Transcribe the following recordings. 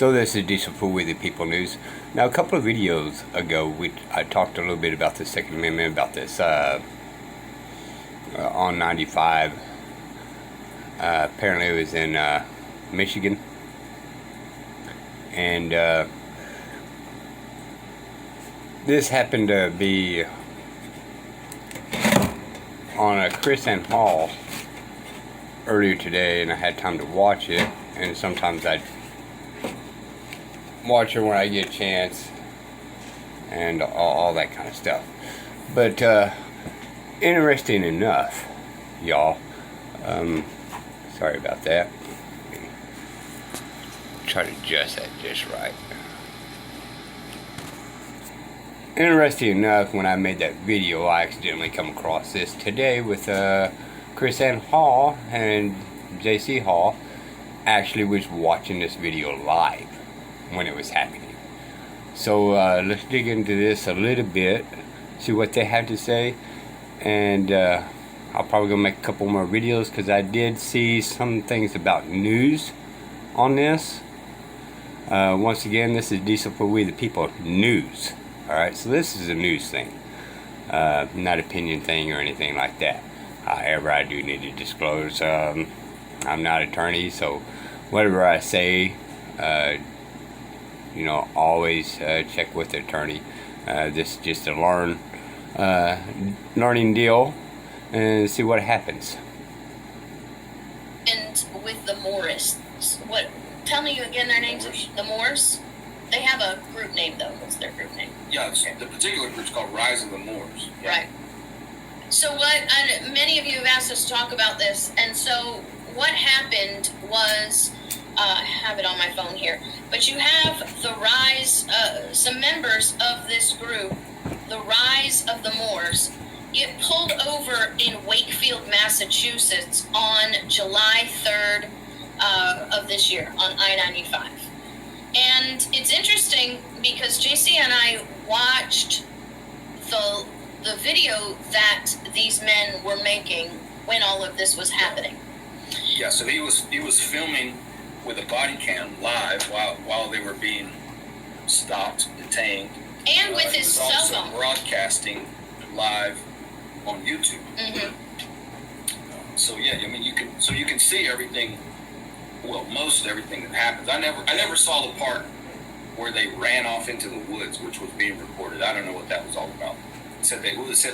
So this is Diesel for We the People News. Now, a couple of videos ago, I talked a little bit about the Second Amendment, about this on 95. Apparently, it was in Michigan, and this happened to be on a KrisAnne Hall earlier today, and I had time to watch it. And sometimes I watch it when I get a chance, and all that kind of stuff. But interesting enough, y'all. Sorry about that. Try to adjust that just right. Interesting enough, when I made that video, I accidentally come across this today with KrisAnne Hall, and JC Hall actually was watching this video live when it was happening. So let's dig into this a little bit, see what they have to say, and I'll probably go make a couple more videos because I did see some things about news on this. Once again, this is Diesel for We the People News. Alright, so this is a news thing, not opinion thing or anything like that. However, I do need to disclose, I'm not an attorney, so whatever I say, always check with the attorney. This is just a learning deal, and see what happens. And with the Moorists, tell me again their names. The Moors? They have a group name, though. What's their group name? Yeah, the particular group's called Rise of the Moors. Yeah. Right. So many of you have asked us to talk about this, and so what happened was, I have it on my phone here, but you have the Rise, some members of this group, the Rise of the Moors, get pulled over in Wakefield, Massachusetts on July 3rd of this year on I-95. And it's interesting because JC and I watched the video that these men were making when all of this was happening. Yeah, so he was filming with a body cam live while they were being stopped, detained, and with his cell phone. Also broadcasting live on YouTube. Mm-hmm. So yeah, I mean you can see everything. Well, most everything that happens. I never saw the part where they ran off into the woods, which was being reported. I don't know what that was all about. It said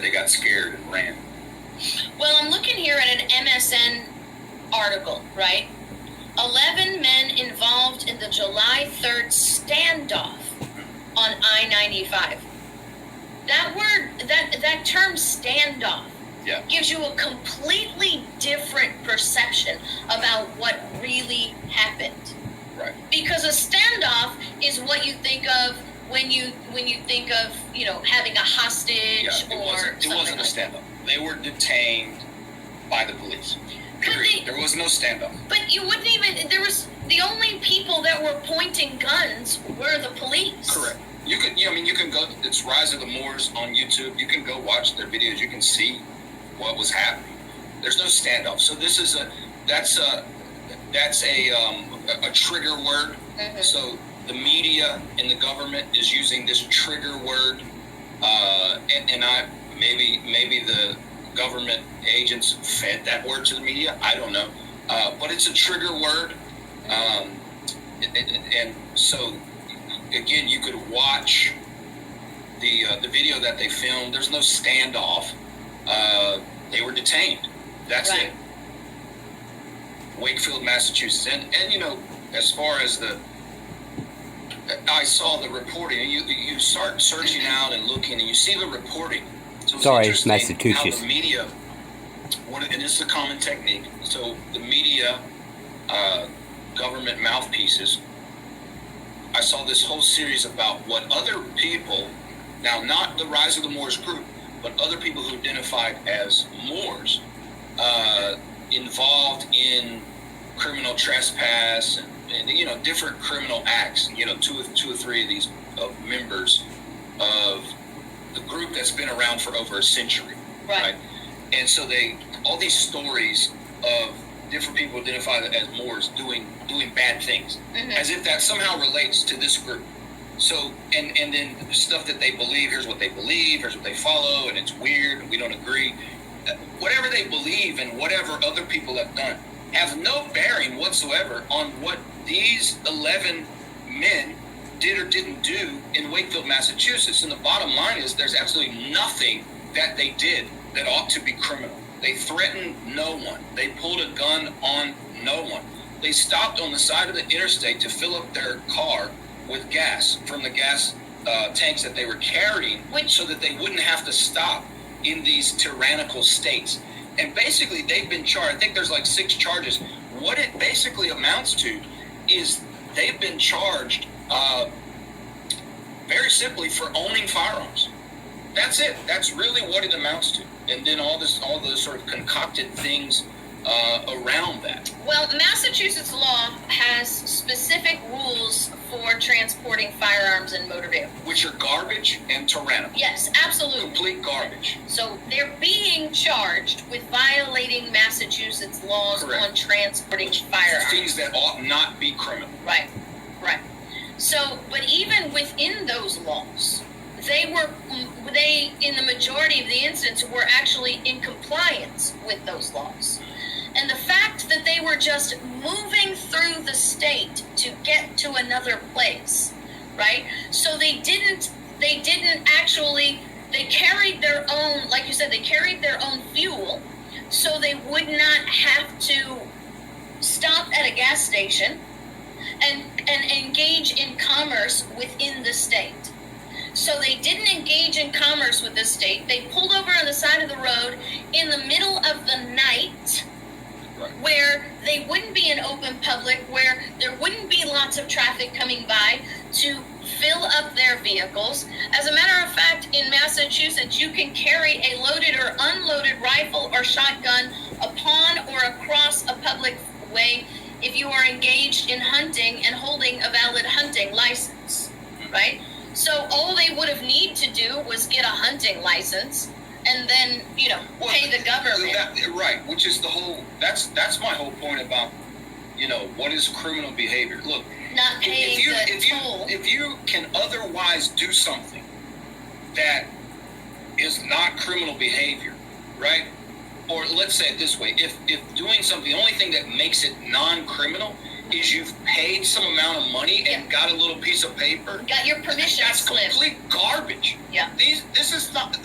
they got scared and ran. Well, I'm looking here at an MSN article, right? 11 men involved in the July 3rd standoff on I-95. That word, that term standoff, yeah, gives you a completely different perception about what really happened. Right. Because a standoff is what you think of when you think of, having a hostage, it wasn't a standoff. They were detained by the police. There was no standoff. But you wouldn't even, the only people that were pointing guns were the police. Correct. You can go, it's Rise of the Moors on YouTube. You can go watch their videos. You can see what was happening. There's no standoff. So this is that's a trigger word. Mm-hmm. So the media and the government is using this trigger word, and maybe the government agents fed that word to the media. I don't know, but it's a trigger word, and so again, you could watch the video that they filmed. There's no standoff. They were detained. That's right. it. Wakefield, Massachusetts, and as far as I saw the reporting. You start searching out and looking, and you see the reporting. So it's Massachusetts. How the media, and this is a common technique. So the media, government mouthpieces. I saw this whole series about what other people, now not the Rise of the Moors group, but other people who identified as Moors, involved in criminal trespass and different criminal acts. Two or three of these members of the group that's been around for over a century, right? And so all these stories of different people identify as Moors doing bad things, as if that somehow relates to this group. So, and then the stuff that they believe, here's what they believe, here's what they follow, and it's weird, and we don't agree. Whatever they believe and whatever other people have done have no bearing whatsoever on what these 11 men did or didn't do in Wakefield, Massachusetts. And the bottom line is there's absolutely nothing that they did that ought to be criminal. They threatened no one. They pulled a gun on no one. They stopped on the side of the interstate to fill up their car with gas from the gas tanks that they were carrying, so that they wouldn't have to stop in these tyrannical states. And basically they've been charged. I think there's like 6 charges. What it basically amounts to is they've been charged very simply for owning firearms. That's it. That's really what it amounts to. And then all those sort of concocted things around that. Well, Massachusetts law has specific rules for transporting firearms in motor vehicles, Which are garbage and tyrannical. Yes, absolutely. Complete garbage. So they're being charged with violating Massachusetts laws Correct. on transporting firearms. Things that ought not be criminal. Right, right. So, but even within those laws, they in the majority of the instances were actually in compliance with those laws. And the fact that they were just moving through the state to get to another place, right? So they didn't actually, they carried their own, like you said, they carried their own fuel, so they would not have to stop at a gas station and engage in commerce within the state. So they didn't engage in commerce with the state. They pulled over on the side of the road in the middle of the night, Right. where they wouldn't be in open public, where there wouldn't be lots of traffic coming by to fill up their vehicles. As a matter of fact, in Massachusetts, you can carry a loaded or unloaded rifle or shotgun upon or across a public way if you are engaged in hunting and holding a valid hunting license, right? So all they would have need to do was get a hunting license and then, pay the government. Right, which is that's my whole point about, what is criminal behavior. Look, Not paying the toll. if you can otherwise do something that is not criminal behavior, right? Or let's say it this way, if doing something, the only thing that makes it non-criminal is you've paid some amount of money and got a little piece of paper. Got your permission That's slip. complete garbage. Yeah. This is not,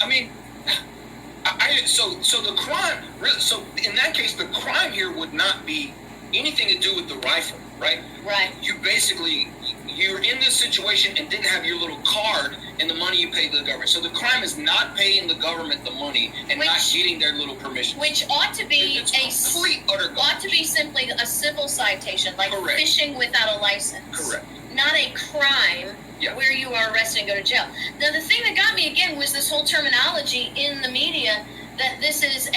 so the crime, so in that case, the crime here would not be anything to do with the rifle, right? Right. You're in this situation and didn't have your little card and the money you paid to the government. So the crime is not paying the government the money and not getting their little permission. Which ought to be It's complete utter garbage. ought to be simply a civil citation, like Correct. fishing without a license. Correct. Not a crime Yeah. where you are arrested and go to jail. Now, the thing that got me again was this whole terminology in the media that this was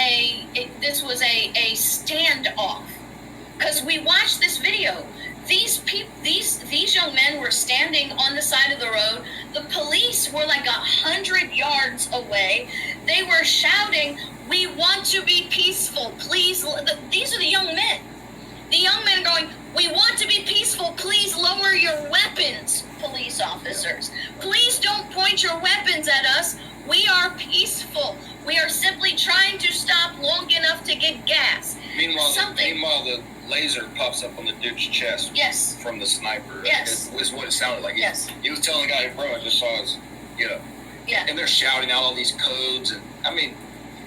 a standoff. Because we watched this video. These young men were standing on the side of the road. The police were like 100 yards away. They were shouting, "We want to be peaceful, please." These are the young men. The young men going, "We want to be peaceful, please lower your weapons, police officers. Please don't point your weapons at us. We are peaceful. We are simply trying to stop long enough to get gas." Meanwhile, the laser pops up on the dude's chest. Yes. From the sniper. Yes. Is what it sounded like. Yes. He was telling the guy, "Bro, I just saw his, Yeah. And they're shouting out all these codes, and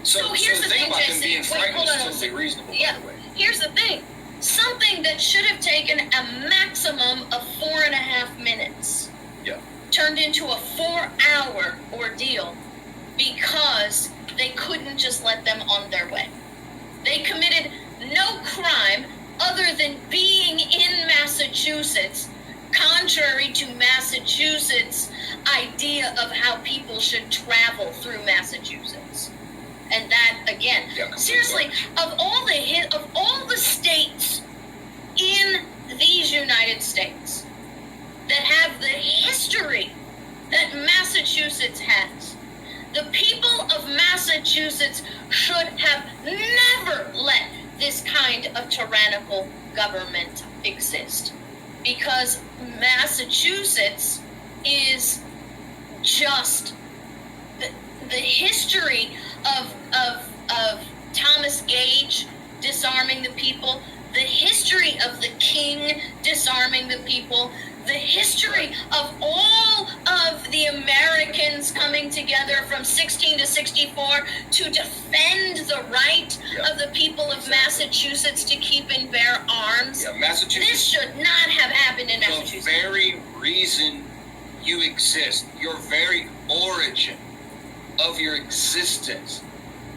so here's the the thing thing, about them Jason. being Wait, frightened hold is on a totally second. reasonable. Yeah. By the way. Here's the thing. Something that should have taken a maximum of 4.5 minutes Yeah. turned into a 4-hour ordeal because they couldn't just let them on their way. They committed no crime other than being in Massachusetts, contrary to Massachusetts' idea of how people should travel through Massachusetts. And that, again, Yeah, seriously, of all the states in these United States that have the history that Massachusetts has, the people of Massachusetts should have never let this kind of tyrannical government exist. Because Massachusetts is just the history of Thomas Gage disarming the people, the history of the king disarming the people, the history of all of the Americans coming together from 16 to 64 to defend the right of the people of Massachusetts to keep and bear arms. Yeah, Massachusetts. This should not have happened in Massachusetts. The very reason you exist, your very origin of your existence,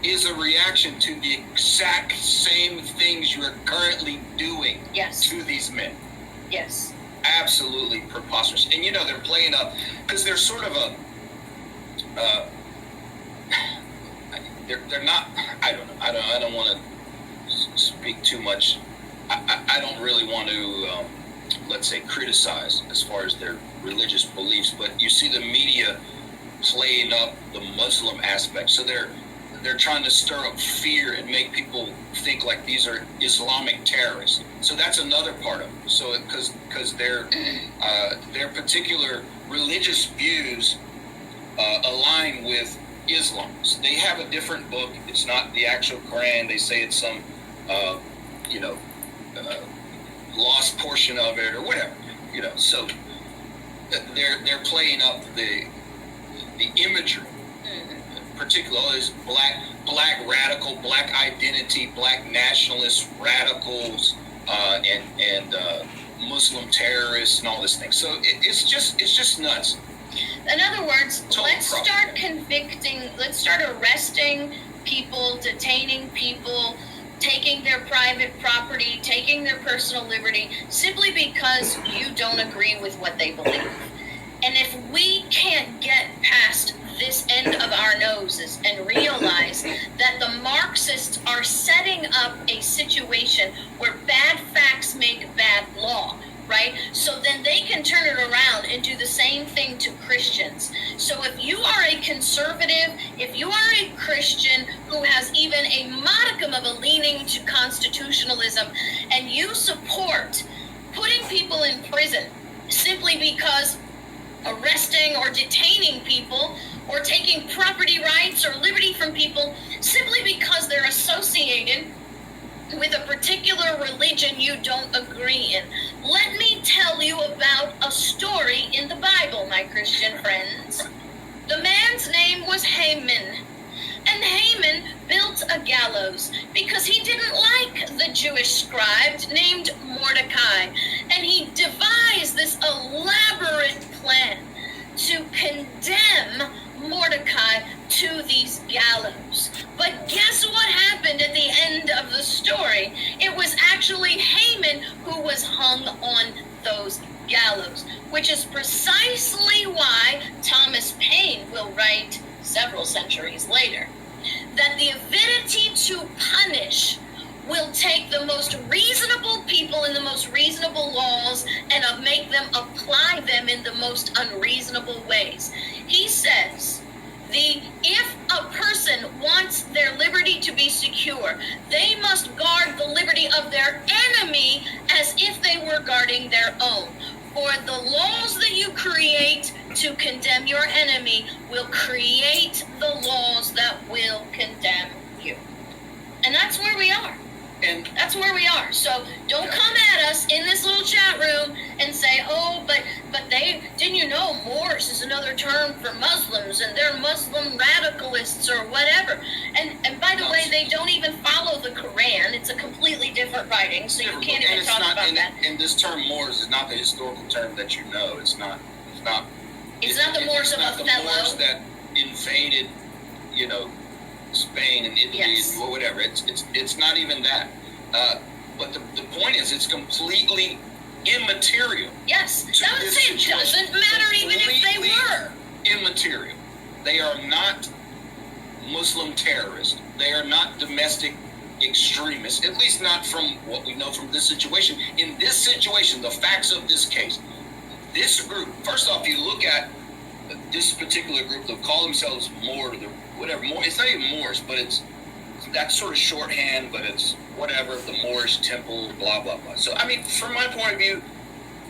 is a reaction to the exact same things you are currently doing Yes. to these men. Yes. Absolutely preposterous. And they're playing up because they're sort of they're not, I don't know, I don't want to speak too much. I don't really want to let's say criticize as far as their religious beliefs, but you see the media playing up the Muslim aspect. So they're trying to stir up fear and make people think like these are Islamic terrorists. So that's another part of it. So because their particular religious views align with Islam. So they have a different book. It's not the actual Quran. They say it's some lost portion of it or whatever. So they're playing up the imagery. Particularly is black radical, black identity, black nationalist radicals, and Muslim terrorists and all this thing. So it's just nuts. In other words, Total let's problem. start convicting, let's start arresting people, detaining people, taking their private property, taking their personal liberty, simply because you don't agree with what they believe. And if we can't get past this end of our noses and realize that the Marxists are setting up a situation where bad facts make bad law, right? So then they can turn it around and do the same thing to Christians. So if you are a conservative, if you are a Christian who has even a modicum of a leaning to constitutionalism, and you support putting people in prison simply because arresting or detaining people or taking property rights or liberty from people simply because they're associated with a particular religion you don't agree in. Let me tell you about a story in the Bible, my Christian friends. The man's name was Haman. And Haman built a gallows because he didn't like the Jewish scribe named Mordecai. And he devised this elaborate plan to condemn Mordecai to these gallows. But guess what happened at the end of the story? It was actually Haman who was hung on those gallows, which is precisely why Thomas Paine will write several centuries later that the avidity to punish will take the most reasonable people in the most reasonable laws and make them apply them in the most unreasonable ways. He says, if a person wants their liberty to be secure, they must guard the liberty of their enemy as if they were guarding their own. For the laws that you create to condemn your enemy will create the laws that will condemn you. And that's where we are. And That's where we are. So don't come at us in this little chat room and say, oh, but didn't you know Moors is another term for Muslims and they're Muslim radicalists or whatever. And by the way, they don't even follow the Quran. It's a completely different writing, so you can't even talk about that. And this term Moors is not the historical term that you know. It's not It's not the Moors of not the Moors Othello. that invaded, Spain and Italy Yes. or whatever. It's not even that. But the point is, it's completely immaterial. Yes, To I would this say it situation. doesn't matter even if they Completely were. Immaterial. They are not Muslim terrorists. They are not domestic extremists, at least not from what we know from this situation. In this situation, the facts of this case, this group, first off, you look at this particular group, they'll call themselves Moor, whatever, Moor, it's not even Moors, but it's that's sort of shorthand, but it's whatever, the Moorish temple, blah blah blah. So I mean, from my point of view,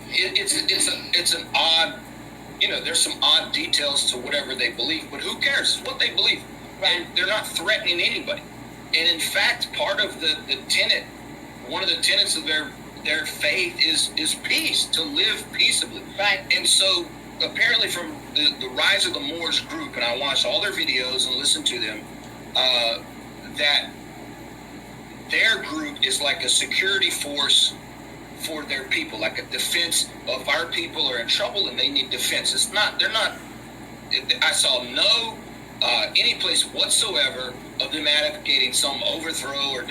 it's an odd, there's some odd details to whatever they believe, but who cares? It's what they believe, and they're not threatening anybody. And in fact, part of the tenet, one of the tenets of their faith is peace, to live peaceably. Right. And so apparently from the Rise of the Moors group, and I watched all their videos and listened to them, that their group is like a security force for their people, like a defense of our people are in trouble and they need defense. They're not, I saw no any place whatsoever of them advocating some overthrow or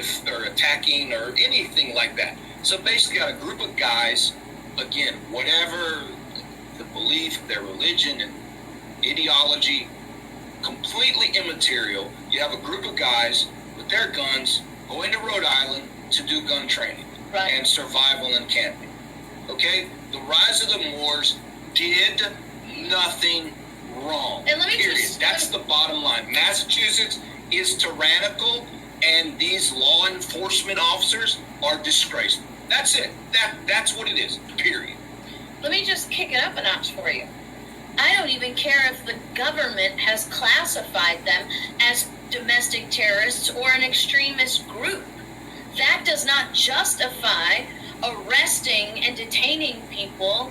attacking or anything like that. So basically got a group of guys, again, whatever the belief, their religion and ideology, completely immaterial. You have a group of guys with their guns going to Rhode Island to do gun training and survival and camping. Okay? The Rise of the Moors did nothing wrong. And let me period. just... That's the bottom line. Massachusetts is tyrannical, and these law enforcement officers are disgraceful. That's it. That's what it is. Period. Let me just kick it up a notch for you. I don't even care if the government has classified them as domestic terrorists or an extremist group. That does not justify arresting and detaining people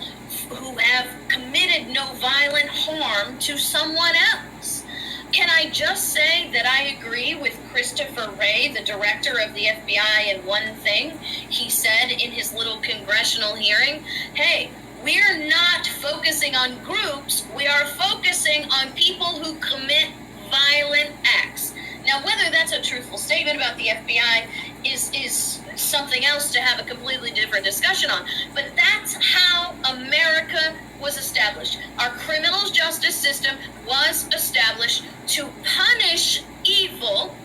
who have committed no violent harm to someone else. Can I just say that I agree with Christopher Wray, the director of the FBI, in one thing? He said in his little congressional hearing, hey, we're not focusing on groups, we are focusing on people who commit violent acts. Now, whether that's a truthful statement about the FBI is something else to have a completely different discussion on. But that's how America was established. Our criminal justice system was established to punish evil,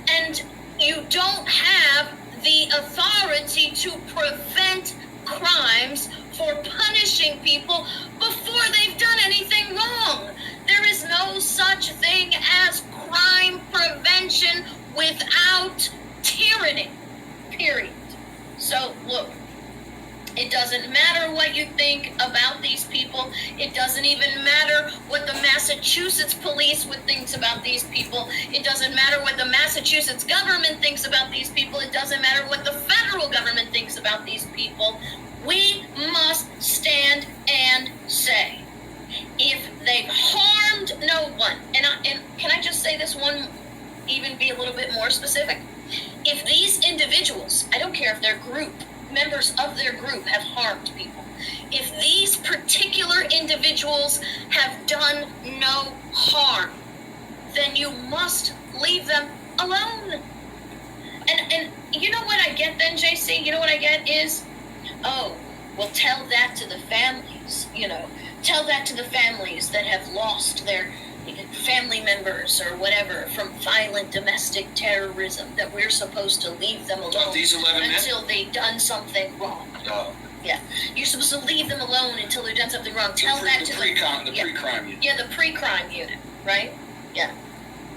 and you don't have the authority to prevent crimes for punishing people before they've done anything wrong. There is no such thing as crime prevention without tyranny, period. So, look, it doesn't matter what you think about these people. It doesn't even matter what the Massachusetts police would think about these people. It doesn't matter what the Massachusetts government thinks about these people. It doesn't matter what the federal government thinks about these people. We must stand and say, if they've harmed no one, and can I just say this one, even be a little bit more specific? If these individuals, I don't care if they're members of their group have harmed people, if these particular individuals have done no harm, then you must leave them alone. And you know what I get then, JC? You know what I get is, oh, well, tell that to the families, tell that to the families that have lost their family members or whatever from violent domestic terrorism, that we're supposed to leave them alone These 11 until they've done something wrong. Yeah, you're supposed to leave them alone until they've done something wrong. Tell that to pre-crime unit. Yeah, the pre-crime unit, right? Yeah.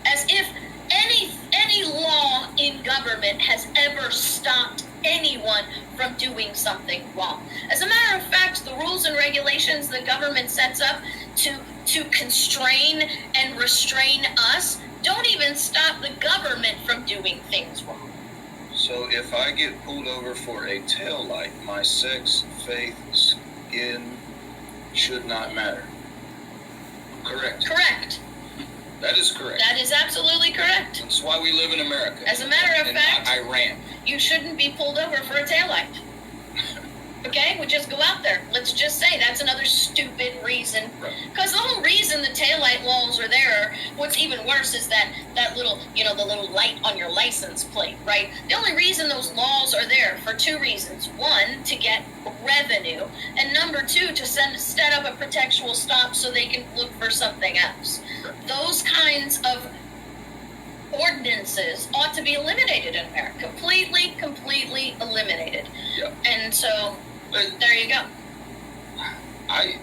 As if any law in government has ever stopped anyone from doing something wrong. As a matter of fact, the rules and regulations the government sets up to constrain and restrain us don't even stop the government from doing things wrong. So if I get pulled over for a taillight, my sex, faith, skin should not matter. Correct. Correct. That is correct. That is absolutely correct. That's why we live in America. As a matter of fact, not Iran. You shouldn't be pulled over for a taillight. Okay? We'll just go out there. Let's just say that's another stupid reason. Because the whole reason the taillight laws are there, what's even worse is that little, the little light on your license plate, right? The only reason those laws are there for two reasons. One, to get revenue. And number two, to set up a protectual stop so they can look for something else. Those kinds of ordinances ought to be eliminated in America. Completely eliminated. Yeah. And so, But there you go. I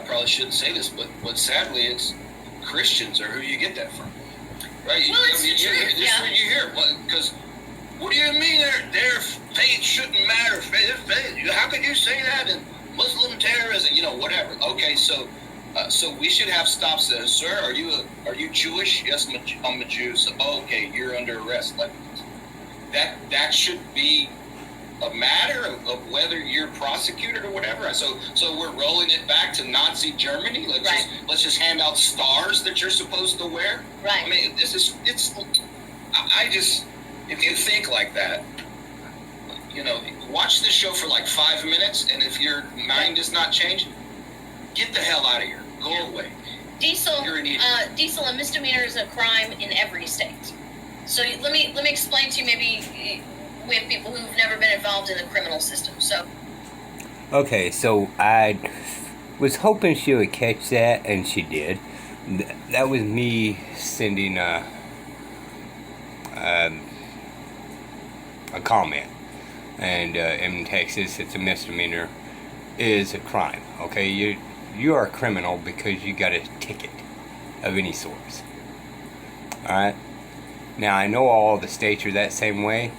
probably shouldn't say this, but sadly, it's Christians are who you get that from. Right? Well, it's the truth, yeah. You hear, because what do you mean their faith shouldn't matter? Faith, how could you say that? And Muslim terrorism, whatever. Okay, so we should have stops there. Sir, are you Jewish? Yes, I'm a Jew. So, okay, you're under arrest. Like that should be a matter of whether you're prosecuted or whatever. So we're rolling it back to Nazi Germany. Let's just hand out stars that you're supposed to wear. Right. I mean, if you think like that, watch this show for like 5 minutes, and if your mind does not change, get the hell out of here. Go away. Diesel, You're an idiot. diesel, a misdemeanor is a crime in every state. So let me explain to you, maybe with people who've never been involved in the criminal system. So. Okay, so I was hoping she would catch that, and she did. That was me sending a comment. And in Texas, it's a misdemeanor, is a crime. Okay, you are a criminal because you got a ticket of any sort. All right. Now I know all the states are that same way,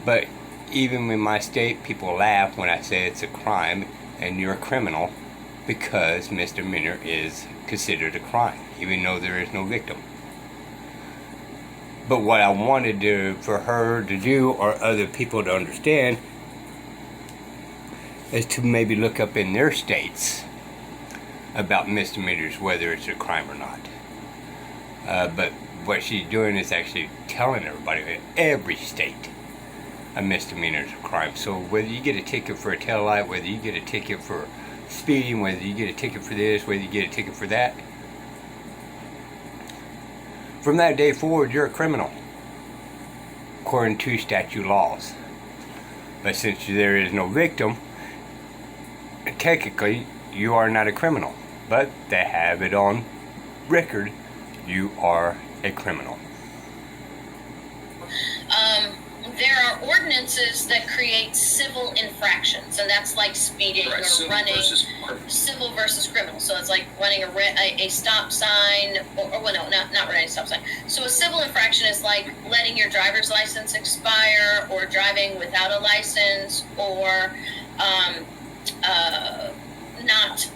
but even in my state, people laugh when I say it's a crime and you're a criminal because misdemeanor is considered a crime, even though there is no victim. But what I wanted for her to do, or other people to understand, is to maybe look up in their states about misdemeanors, whether it's a crime or not. But what she's doing is actually telling everybody in every state a misdemeanor is a crime. So whether you get a ticket for a tail light, whether you get a ticket for speeding, whether you get a ticket for this, whether you get a ticket for that, from that day forward, you're a criminal, according to statute laws. But since there is no victim, technically, you are not a criminal. But they have it on record, you are a criminal. There are ordinances that create civil infractions, and that's like speeding Right, or civil running. versus criminal. Civil versus criminal. So it's like running a stop sign, or well, no, not running a stop sign. So a civil infraction is like letting your driver's license expire, or driving without a license, or not.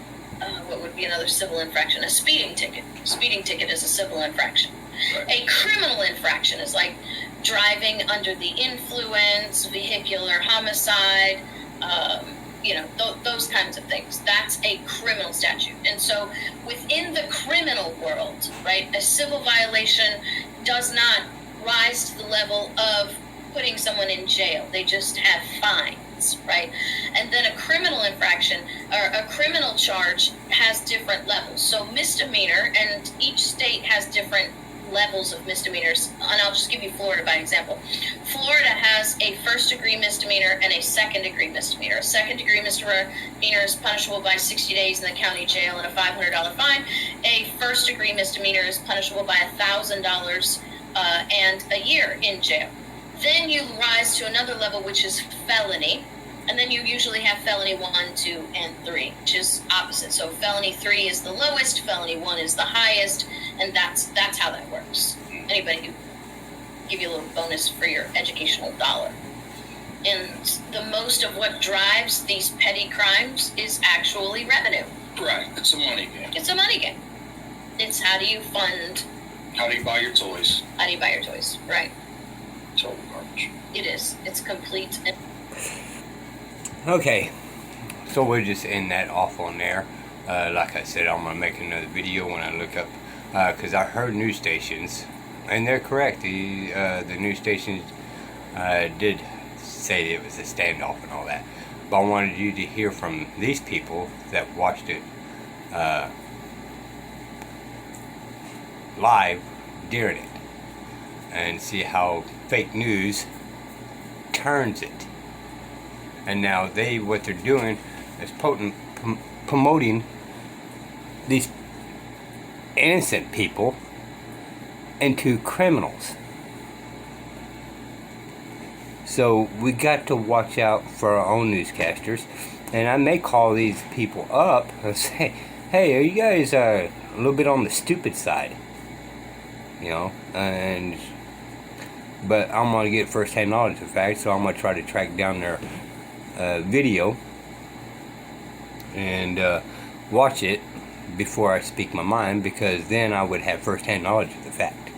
What would be another civil infraction? A speeding ticket. Speeding ticket is a civil infraction. Right. A criminal infraction is like driving under the influence, vehicular homicide, those kinds of things. That's a criminal statute. And so within the criminal world, right, a civil violation does not rise to the level of putting someone in jail. They just have fines, right? And then a criminal infraction or a criminal charge has different levels. So misdemeanor, and each state has different levels of misdemeanors, and I'll just give you Florida by example. Florida has a first-degree misdemeanor and a second-degree misdemeanor. A second-degree misdemeanor is punishable by 60 days in the county jail and a $500 fine. A first-degree misdemeanor is punishable by $1,000 and a year in jail. Then you rise to another level, which is felony. And then you usually have felony 1, 2, and 3, which is opposite. So felony 3 is the lowest, felony 1 is the highest, and that's how that works. Anybody can give you a little bonus for your educational dollar. And the most of what drives these petty crimes is actually revenue. Right. It's a money game. It's a money game. It's how do you fund? How do you buy your toys? How do you buy your toys? Right. Total garbage. It is. It's complete. Okay, so we'll just end that off on there. Like I said, I'm going to make another video when I look up, because I heard news stations, and they're correct. The news stations did say it was a standoff and all that. But I wanted you to hear from these people that watched it live during it, and see how fake news turns it. And now what they're doing is promoting these innocent people into criminals. So we got to watch out for our own newscasters. And I may call these people up and say, hey, are you guys a little bit on the stupid side? you know, but I'm gonna get first-hand knowledge of facts, so I'm gonna try to track down their video and watch it before I speak my mind, because then I would have first-hand knowledge of the fact.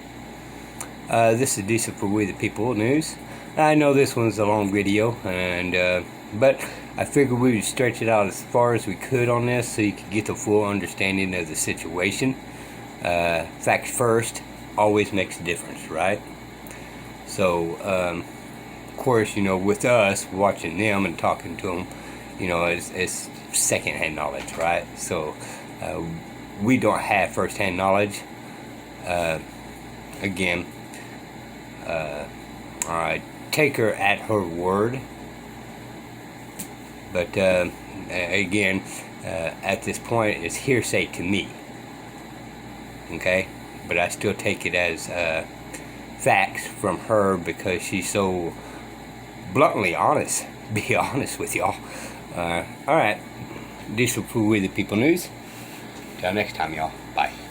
This is Diesel for We the People News. I know this one's a long video, and but I figured we would stretch it out as far as we could on this, so you could get the full understanding of the situation. Facts first always makes a difference, right? So, of course, you know, with us watching them and talking to them, you know, it's second-hand knowledge, right? So, we don't have first-hand knowledge. Again, I take her at her word. But again, at this point, it's hearsay to me. Okay? But I still take it as facts from her, because she's so bluntly honest. Be honest with y'all. Alright. Diesel for We the People News. Till next time, y'all. Bye.